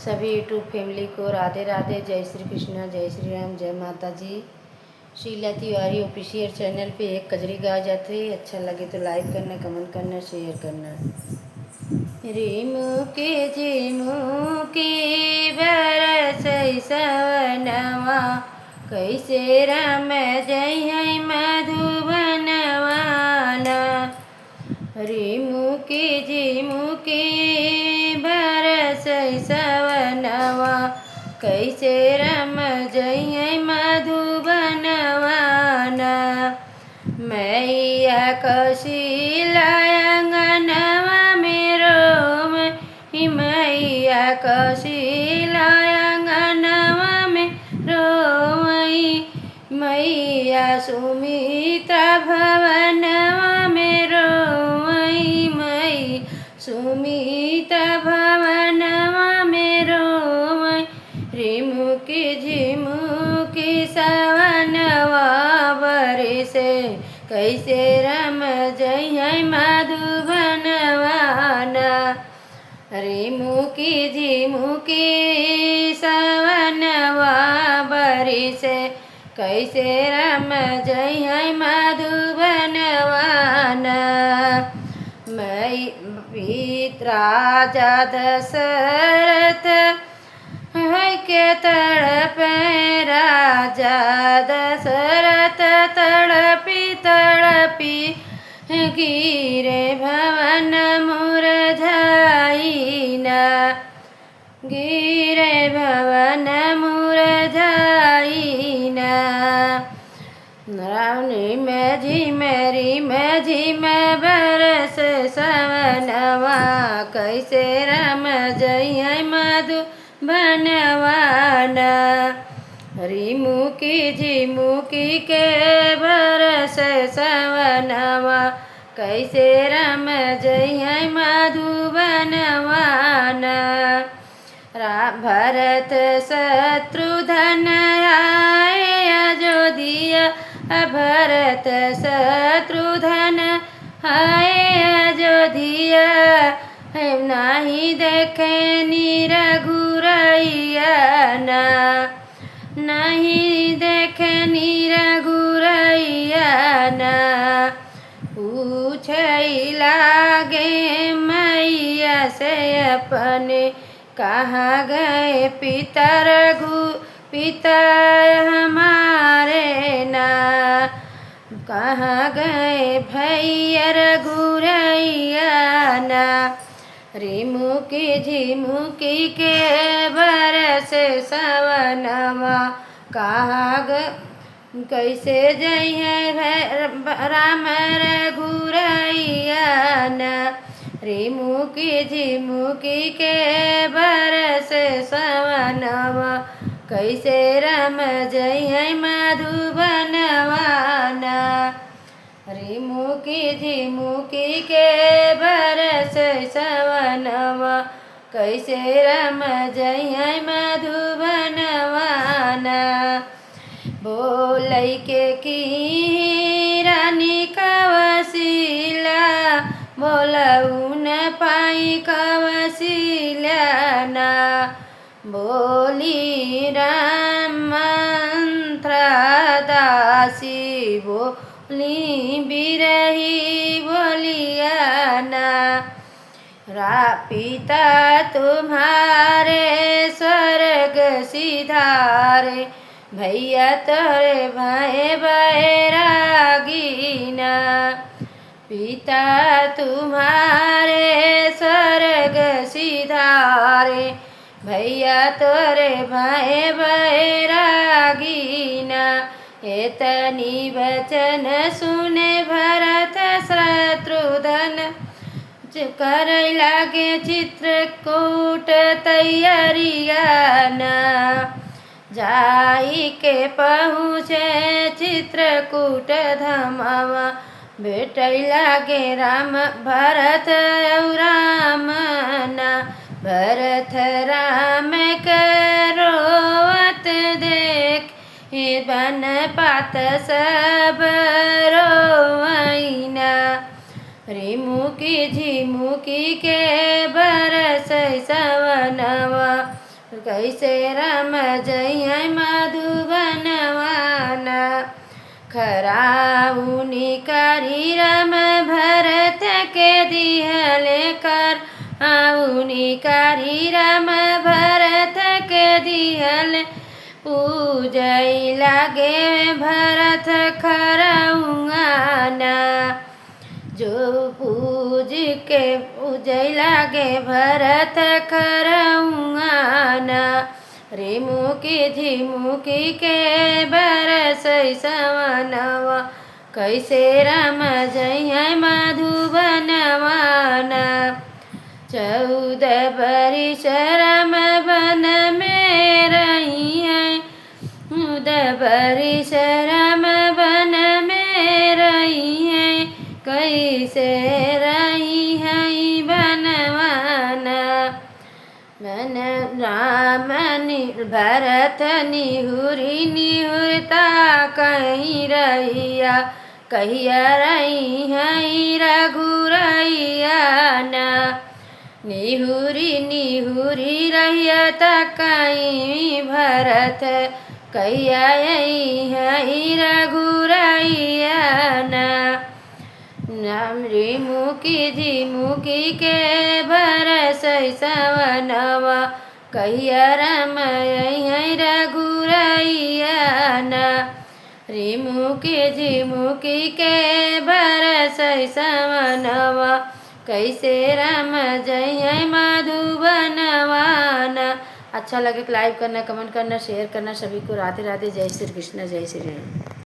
सभी YouTube family को राधे राधे, जय श्री कृष्ण, जय श्री राम, जय माता जी। शीला तिवारी ऑफिशियल चैनल पे एक कजरी गा जाते हैं। अच्छा लगे तो लाइक करना, कमेंट करना, शेयर करना। रेमुके झिमुके बरसै सवनवा, कैसे राम जय मधुबनवा। रेमुके झिमुके बरसै सवनवा, कैसे राम जय मधुबनवा। मैया कौशिला अंगनवा मेरो, मैया कौशिला अंगनवा मेरो, मैया सुमित्रा भवनवा मेरो, सुमित्रा भवनवा मेरो। रेमुके झिमुके सवनवा बरसे, कैसे राम जय मधुबनवा। रेमुके झिमुके सवनवा बरसे, कैसे राम जय मधुबनवा। राजा दशरथ है के तड़पे, राजा दशरथ तड़पी तड़पी गिरे भवन मुरझाइना, गिरे भवन मुरझाइना। राम झिम झिम बरस सवनवा, कैसे राम जय मधुबनवा। रेमुके झिमुके के बरस सवनवा, कैसे राम जय मधुबनवा। भरत शत्रुघ्न आए अयोध्या, भरत शत्रुघ्न आए अयोध्या। नहीं देखे रघुरैया, नहीं देखे रघुरैया। पूछै लागे मैया से अपने, कहाँ गए पिता हमारे ना, कहाँ गए भैया रघुरैया ना। रेमुके झिमुके के बरस सवनवा, कहाँ कैसे जय राम रघुरैया ना। रेमुके झिमुके के बरस सवनवा, कैसे राम जय मधुबनवा। रेमुके झिमुके के बरस सवनवा, कैसे राम जय मधुबनवा। बोलै के की रानी कौशिला, बोलऊ न पाई कौशिला ना। बोली राम मंत्र दासी, बोली बिरही बोलिया ना। पिता तुम्हारे स्वर्ग सिधारे, भैया तोरे भाई बैरागी ना। पिता तुम्हारे स्वर्ग सिधारे, भैया तोरे भाई बैरागी ना। एतनी वचन सुने भरत शत्रुघ्न, कर लागे चित्रकूट तैयारिया ना। जाई के पहुँचे चित्रकूट धमवा, बेटै लागे राम भरत राम ना। भरत राम के रोवत देख, बन पात सब रोइना। रेमुके झिमुके के बरसै सवनवा, कैसे राम जइयै मधुबनवाना। खराउनी करी राम भरत के दिहले कर आउनी करी राम भरत के दिहले पूजै लागे भरत खरउआना। जो पूजै लागे भरत खरउआना। रेमुकी झिमुकी के बरसै सवनवा कैसे राम जइयै मधुबनवाना। 14 बरिस राम वन में रहियै 14 बरिस राम वन में रहियै कैसे रहियै बनवाना। मन राम भरत निहुरी निहुरता कहीं रहिया कहिया रहियै रघुरैयाना। निहुरी निहुरी रहिया त कहीं भरत कहिया अइयै रघुरैयाना। रेमुकी झिमुकी के बरसै सवनवा कहिया राम अइयै रघुरैयाना। रेमुकी झिमुकी के बरसै सवनवा कैसे राम जइयै मधुबनवाना। अच्छा लगे तो लाइक करना, कमेंट करना, शेयर करना। सभी को राधे राधे, जय श्री कृष्ण, जय श्री राम।